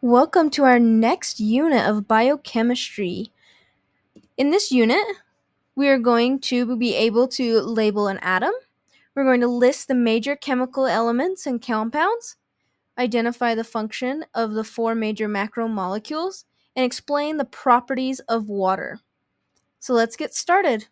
Welcome to our next unit of biochemistry. In this unit, we are going to be able to label an atom. We're going to list the major chemical elements and compounds, identify the function of the four major macromolecules, and explain the properties of water. So let's get started.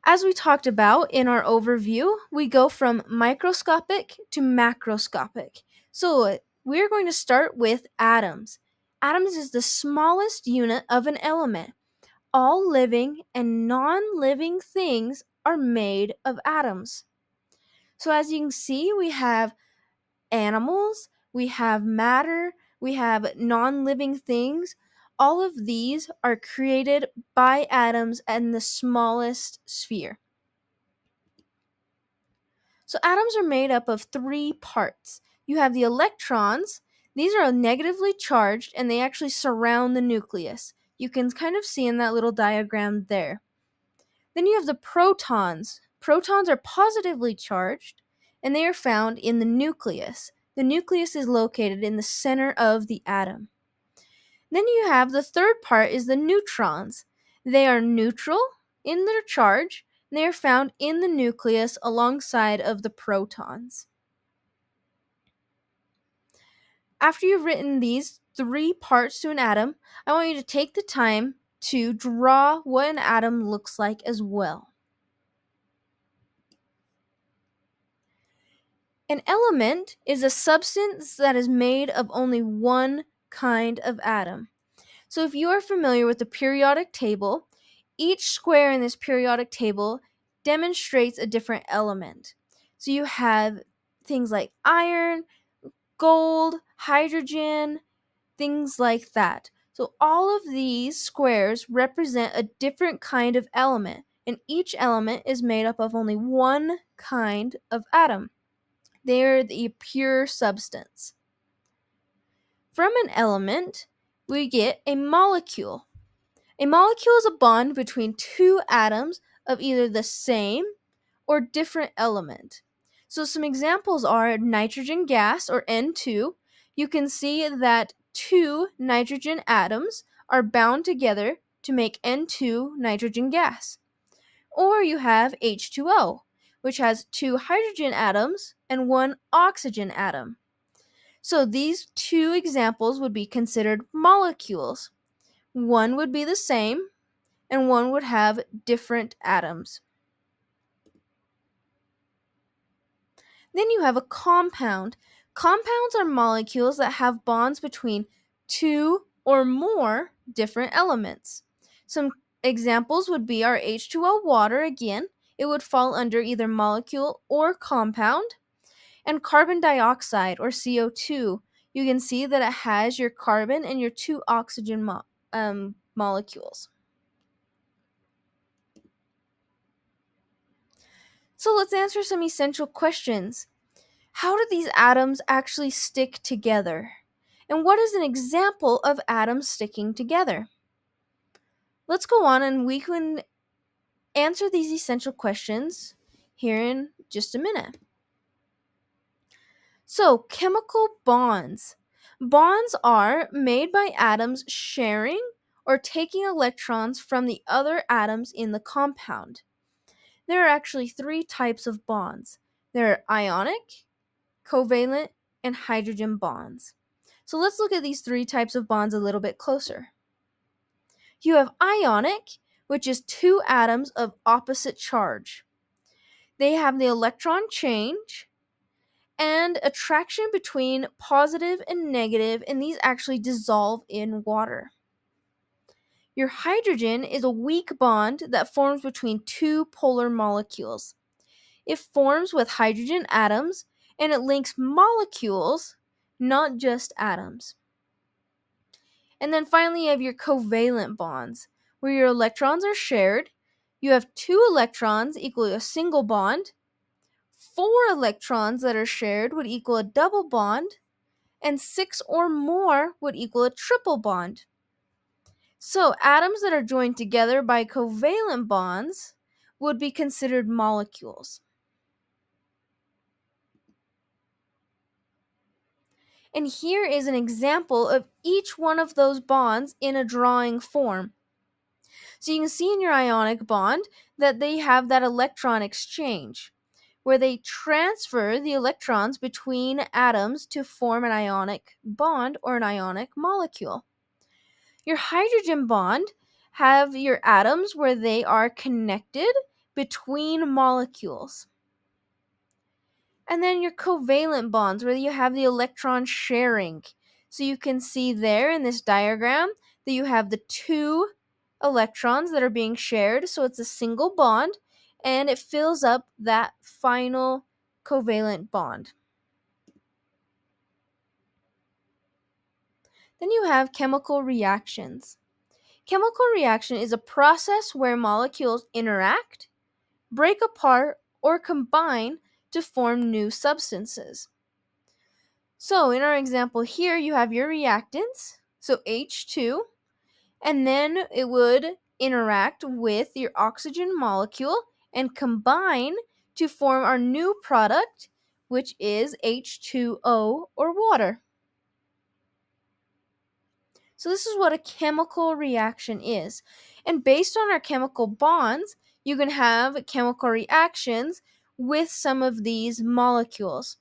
As we talked about in our overview, we go from microscopic to macroscopic. So we're going to start with atoms. Atoms is the smallest unit of an element. All living and non-living things are made of atoms. So as you can see, we have animals, we have matter, we have non-living things. All of these are created by atoms in the smallest sphere. So atoms are made up of three parts. You have the electrons. These are negatively charged and they actually surround the nucleus. You can kind of see in that little diagram there. Then you have the protons. Protons are positively charged and they are found in the nucleus. The nucleus is located in the center of the atom. Then you have the third part is the neutrons. They are neutral in their charge. And they are found in the nucleus alongside of the protons. After you've written these three parts to an atom, I want you to take the time to draw what an atom looks like as well. An element is a substance that is made of only one kind of atom. So if you are familiar with the periodic table, each square in this periodic table demonstrates a different element. So you have things like iron, gold, hydrogen, things like that. So all of these squares represent a different kind of element, and each element is made up of only one kind of atom. They're the pure substance. From an element, we get a molecule. A molecule is a bond between two atoms of either the same or different element. So some examples are nitrogen gas, or N2. You can see that two nitrogen atoms are bound together to make N2 nitrogen gas. Or you have H2O, which has two hydrogen atoms and one oxygen atom. So these two examples would be considered molecules. One would be the same, and one would have different atoms. Then you have a compound. Compounds are molecules that have bonds between two or more different elements. Some examples would be our H2O water again. It would fall under either molecule or compound. And carbon dioxide, or CO2. You can see that it has your carbon and your two oxygen molecules. So let's answer some essential questions. How do these atoms actually stick together? And what is an example of atoms sticking together? Let's go on and we can answer these essential questions here in just a minute. So, chemical bonds. Bonds are made by atoms sharing or taking electrons from the other atoms in the compound. There are actually three types of bonds. There are ionic, covalent, and hydrogen bonds. So let's look at these three types of bonds a little bit closer. You have ionic, which is two atoms of opposite charge. They have the electron change and attraction between positive and negative, and these actually dissolve in water. Your hydrogen is a weak bond that forms between two polar molecules. It forms with hydrogen atoms and it links molecules, not just atoms. And then finally, you have your covalent bonds, where your electrons are shared. You have two electrons equal a single bond. Four electrons that are shared would equal a double bond. And six or more would equal a triple bond. So atoms that are joined together by covalent bonds would be considered molecules. And here is an example of each one of those bonds in a drawing form. So you can see in your ionic bond that they have that electron exchange, where they transfer the electrons between atoms to form an ionic bond or an ionic molecule. Your hydrogen bond have your atoms where they are connected between molecules. And then your covalent bonds where you have the electron sharing. So you can see there in this diagram that you have the two electrons that are being shared, so it's a single bond, and it fills up that final covalent bond. Then you have chemical reactions. Chemical reaction is a process where molecules interact, break apart, or combine to form new substances. So in our example here, you have your reactants, so H2, and then it would interact with your oxygen molecule and combine to form our new product, which is H2O or water. So this is what a chemical reaction is. And based on our chemical bonds, you can have chemical reactions with some of these molecules.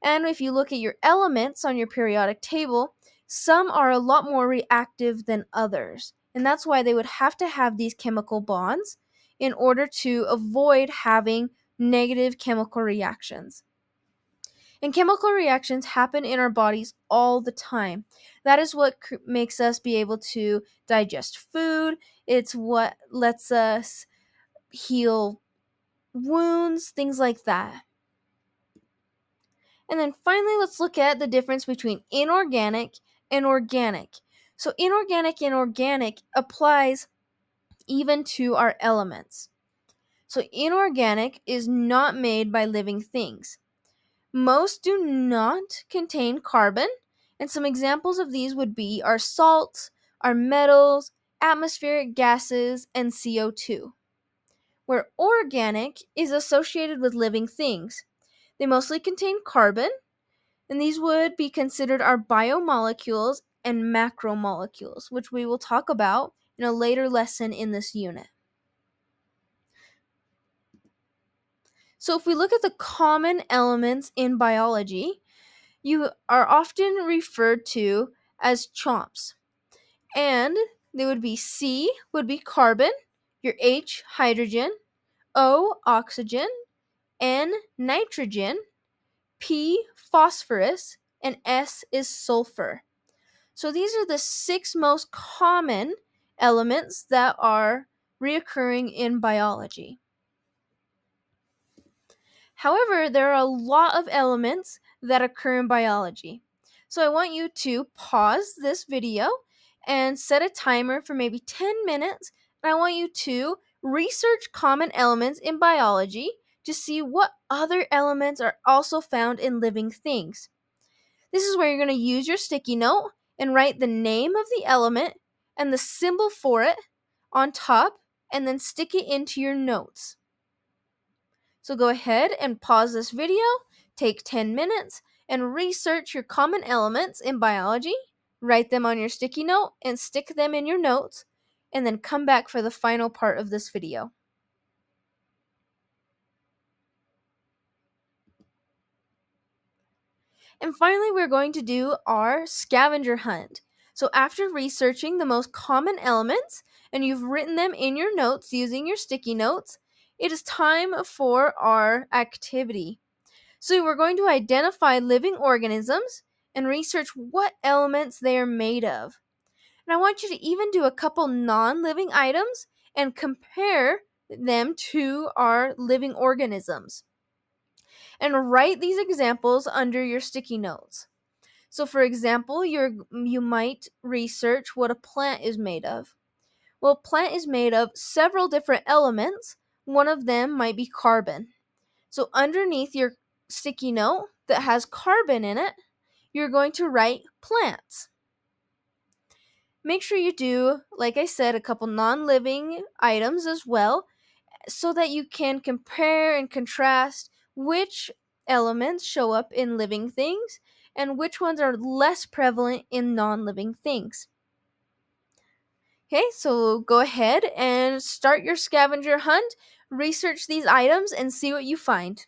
And if you look at your elements on your periodic table, some are a lot more reactive than others. And that's why they would have to have these chemical bonds in order to avoid having negative chemical reactions. And chemical reactions happen in our bodies all the time. That is what makes us be able to digest food. It's what lets us heal wounds, things like that. And then finally, let's look at the difference between inorganic and organic. So inorganic and organic applies even to our elements. So inorganic is not made by living things. Most do not contain carbon, and some examples of these would be our salts, our metals, atmospheric gases, and CO2. Where organic is associated with living things. They mostly contain carbon, and these would be considered our biomolecules and macromolecules, which we will talk about in a later lesson in this unit. So if we look at the common elements in biology, you are often referred to as chomps. And they would be C would be carbon, your H hydrogen, O oxygen, N nitrogen, P phosphorus, and S is sulfur. So these are the 6 most common elements that are reoccurring in biology. However, there are a lot of elements that occur in biology. So I want you to pause this video and set a timer for maybe 10 minutes. And I want you to research common elements in biology to see what other elements are also found in living things. This is where you're going to use your sticky note and write the name of the element and the symbol for it on top, and then stick it into your notes. So go ahead and pause this video, take 10 minutes, and research your common elements in biology, write them on your sticky note, and stick them in your notes, and then come back for the final part of this video. And finally, we're going to do our scavenger hunt. So after researching the most common elements, and you've written them in your notes using your sticky notes, it is time for our activity. So we're going to identify living organisms and research what elements they are made of. And I want you to even do a couple non-living items and compare them to our living organisms. And write these examples under your sticky notes. So for example, you might research what a plant is made of. Well, a plant is made of several different elements. One of them might be carbon. So underneath your sticky note that has carbon in it, you're going to write plants. Make sure you do, like I said, a couple non-living items as well, so that you can compare and contrast which elements show up in living things and which ones are less prevalent in non-living things. Okay, so go ahead and start your scavenger hunt, research these items, and see what you find.